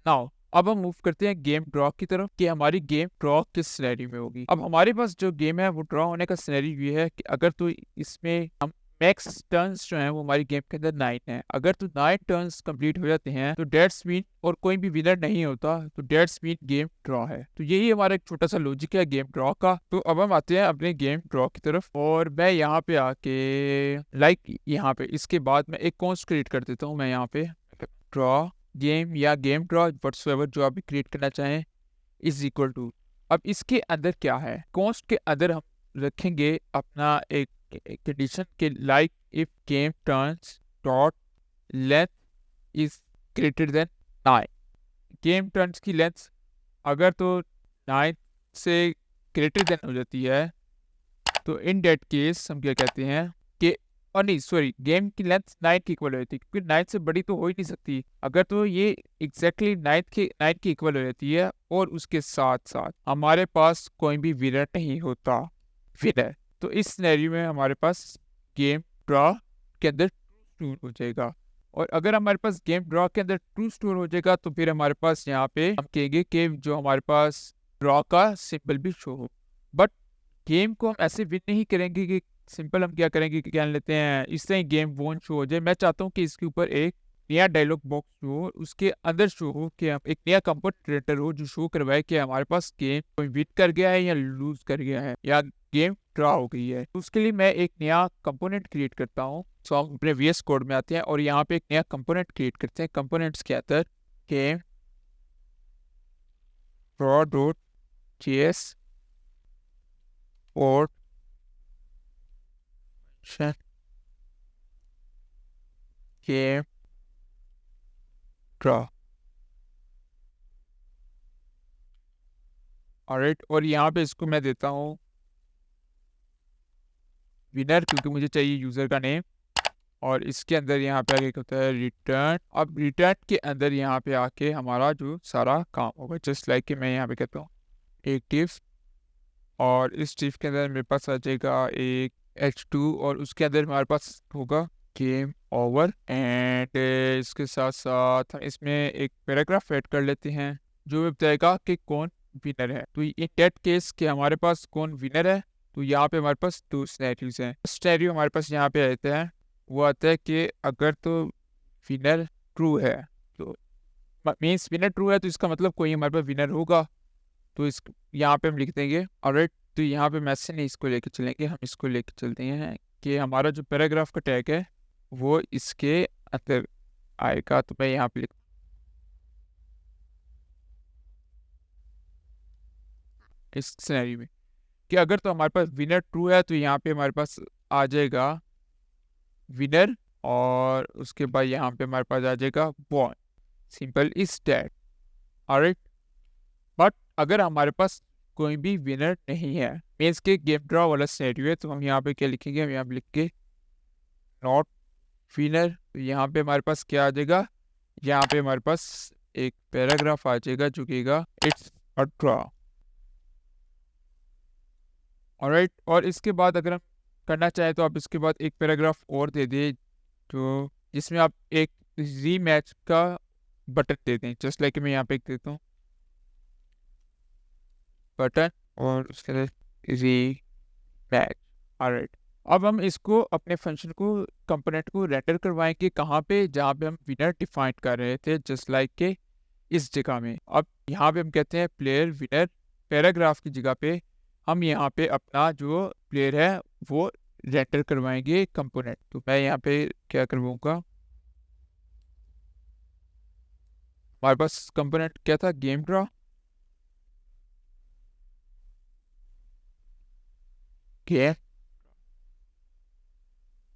Now अब हम move करते हैं गेम ड्रॉ की तरफ कि हमारी गेम ड्रॉ किस सिनेरियो में होगी। अब हमारे पास जो गेम है वो ड्रॉ होने का सिनेरियो ये है कि अगर तो इसमें हम मैक्स टर्न्स जो हैं वो हमारी गेम के अंदर 9 है। अगर तो 9 टर्न्स कंप्लीट हो जाते हैं तो डेट्स मीन और कोई भी विनर नहीं होता तो डेट्स मीन गेम ड्रॉ है। तो यही हमारा एक छोटा सा लॉजिक है गेम ड्रॉ का। तो अब हम आते हैं अपने गेम ड्रॉ की तरफ और मैं यहाँ पे आके यहाँ पे इसके बाद मैं एक कॉन्स्ट क्रिएट कर देता हूँ। मैं यहाँ पे ड्रॉ गेम या गेम ड्रॉ व्हाटसोएवर जो आप भी क्रिएट करना चाहें इज इक्वल टू। अब इसके अंदर क्या है, कॉन्स्ट के अंदर हम रखेंगे अपना एक कंडीशन के like if game turns dot length is greater than 9। Game turns की लेंथ अगर तो 9 से ग्रेटर देन हो जाती है तो इन डेट केस हम क्या कहते हैं कि और नहीं सॉरी गेम की लेंथ 9 की इक्वल हो जाती है, क्योंकि 9 से बड़ी तो हो ही नहीं सकती। अगर तो ये एग्जैक्टली 9 की इक्वल हो जाती है और उसके साथ साथ हमारे पास कोई भी विनर नहीं होता विनर, तो इस सिनेरियो में हमारे पास गेम ड्रॉ के अंदर ट्रू स्टोर हो जाएगा। और अगर हमारे पास गेम ड्रॉ के अंदर ट्रू स्टोर हो जाएगा तो फिर हमारे पास यहाँ पे हम कहेंगे कि जो हमारे पास ड्रॉ का सिंबल भी शो हो। बट गेम को हम ऐसे विन नहीं करेंगे कि सिंपल हम क्या करेंगे कि क्या लेते हैं इस तरह गेम वोन शो हो जाए। मैं चाहता हूँ कि इसके ऊपर एक नया डायलॉग बॉक्स हो, उसके अंदर शो हो कि हम एक नया कंपोनेंट क्रिएटर हो जो शो करवाए कि हमारे पास गेम कोई विन कर गया है या लूज कर गया है या गेम ड्रॉ हो गई है। तो उसके लिए मैं एक नया कंपोनेंट क्रिएट करता हूँ। सो हम अपने VS कोड में आते हैं और यहाँ पे एक नया कंपोनेंट क्रिएट करते हैं। कंपोनेंट्स के अंदर गेम ड्रॉ डॉट JS और गेम ड्रॉ ऑलराइट, और यहाँ पे इसको मैं देता हूँ विनर क्योंकि मुझे चाहिए यूजर का नेम। और इसके अंदर यहाँ पे आगे होता है रिटर्न। अब रिटर्न के अंदर यहाँ पे आके हमारा जो सारा काम होगा जस्ट लाइक कि मैं यहाँ पे कहता हूँ एक टिफ और इस टिफ के अंदर मेरे पास आ जाएगा एक H2 और उसके अंदर हमारे पास होगा गेम ओवर। एंड इसके साथ साथ हम इसमें एक पैराग्राफ ऐड कर लेते हैं जो बताएगा कि कौन विनर है। तो इन दैट केस कि हमारे पास कौन विनर है तो यहाँ पे हमारे पास 2 सिनेरियोज हैं। सिनेरियो हमारे पास यहाँ पे रहता है वो आता है कि अगर तो विनर ट्रू है तो मीन्स विनर ट्रू है तो इसका मतलब कोई हमारे पास विनर होगा। तो इस यहाँ पे हम लिख देंगे ऑलराइट। तो यहाँ पे मैसेज नहीं इसको लेके चलेंगे, हम इसको लेके चलते हैं कि हमारा जो पैराग्राफ का टैग है वो इसके अंदर आएगा। तो मैं यहाँ पे लिख इस सिनेरियो में कि अगर तो हमारे पास विनर ट्रू है तो यहाँ पे हमारे पास आ जाएगा विनर और उसके बाद यहाँ पे हमारे पास आ जाएगा बॉन। Simple is that alright. But अगर हमारे पास कोई भी विनर नहीं है मीन्स के गेम ड्रॉ वाला सिनेरियो है तो हम यहाँ पे क्या लिखेंगे, हम यहाँ पे लिख के नॉट विनर। तो यहाँ पे हमारे पास क्या आ जाएगा, यहाँ पे हमारे पास एक पैराग्राफ आ जाएगा जो कहेगा इट्स अ ड्रॉ ऑलराइट। और इसके बाद अगर हम करना चाहें तो आप इसके बाद एक पैराग्राफ और दे दें तो जिसमें आप एक रीमैच का बटन दे दें जस्ट लाइक मैं यहाँ पे एक देता हूँ बटन और उसके अंदर रीमैच ऑलराइट। अब हम इसको अपने फंक्शन को कंपोनेंट को रेंडर करवाएंगे कहाँ पे, जहाँ पे हम विनर डिफाइन कर रहे थे जस्ट लाइक के इस जगह में। अब यहाँ पे हम कहते हैं प्लेयर विनर, पैराग्राफ की जगह पे हम यहाँ पे अपना जो प्लेयर है वो रेंडर करवाएंगे कंपोनेंट। तो मैं यहाँ पे क्या करवाऊंगा, हमारे पास कंपोनेंट क्या था गेम ड्रॉ गेम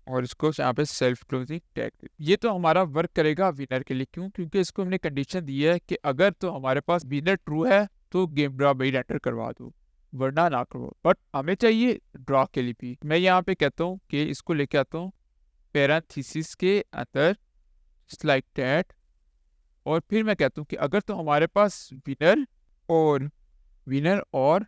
और इसको यहाँ पे सेल्फ क्लोजिंग टैग। ये तो हमारा वर्क करेगा विनर के लिए, क्यों, क्योंकि इसको हमने कंडीशन दी है कि अगर तो हमारे पास विनर ट्रू है तो गेम ड्रॉ भाई रेंडर करवा दो वरना ना करो। बट हमें चाहिए ड्रॉ के लिए भी। मैं यहाँ पे कहता हूँ कि इसको लेके आता हूँ पैरेंथेसिस के अंदर लाइक दैट और फिर मैं कहता हूँ कि अगर तो हमारे पास विनर और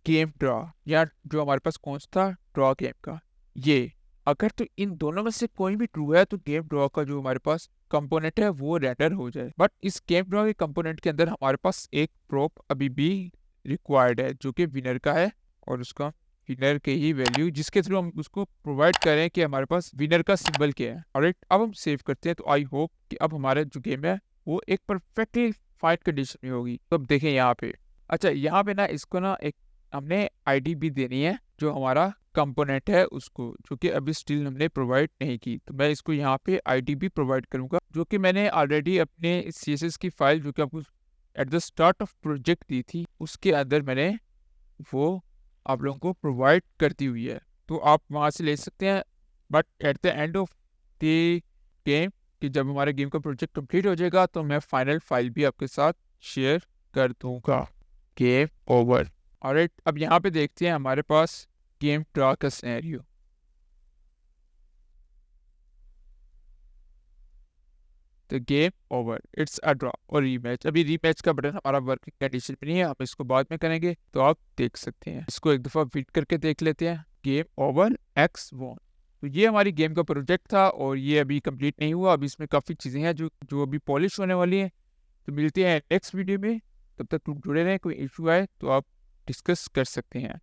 गेम ड्रॉ या जो हमारे पास कौन सा था ड्रॉ गेम का ये अगर तो इन दोनों में से कोई भी ट्रू है तो गेम ड्रॉ का जो हमारे पास कंपोनेंट है वो रेंडर हो जाए। बट इस गेम ड्रॉ के कंपोनेंट के अंदर हमारे पास एक प्रोप अभी भी रिक्वायर्ड है जो कि विनर का है, और उसका विनर के ही वैल्यू जिसके थ्रू हम उसको प्रोवाइड करें कि हमारे पास विनर का सिंबल क्या है। ऑलराइट, अब हम सेव करते हैं। तो आई होप कि अब हमारा जो गेम है वो एक परफेक्टली फाइट कंडीशन में होगी। तो अब देखें यहाँ पे, अच्छा यहाँ पे ना इसको ना एक हमने आईडी भी देनी है जो हमारा कंपोनेंट है उसको, जो कि अभी स्टिल हमने प्रोवाइड नहीं की। तो मैं इसको यहाँ पे आईडी भी प्रोवाइड करूँगा, जो कि मैंने ऑलरेडी अपने CSS की फाइल जो कि आपको at the start of project दी थी उसके अंदर मैंने वो आप लोगों को प्रोवाइड करती हुई है। तो आप वहाँ से ले सकते हैं। But at the end of the game, कि जब हमारे गेम का प्रोजेक्ट कंप्लीट हो जाएगा तो मैं फाइनल फाइल भी आपके साथ शेयर कर दूंगा। Game over. ऑलराइट, अब यहाँ पे देखते हैं हमारे पास गेम ड्रॉ का सिनेरियो। तो game over, it's a draw और रीमैच। अभी रीमैच का बटन हमारा वर्किंग कंडीशन में नहीं है, हम इसको बाद में करेंगे। तो आप देख सकते हैं, इसको एक दफ़ा फिट करके देख लेते हैं। Game over X one. तो ये हमारी गेम का प्रोजेक्ट था और ये अभी कंप्लीट नहीं हुआ। अभी इसमें काफ़ी चीज़ें हैं जो जो अभी पॉलिश होने वाली हैं। तो मिलते हैं नेक्स्ट वीडियो में, तब तक तुम जुड़े रहें। कोई इशू आए तो आप डिस्कस कर सकते हैं।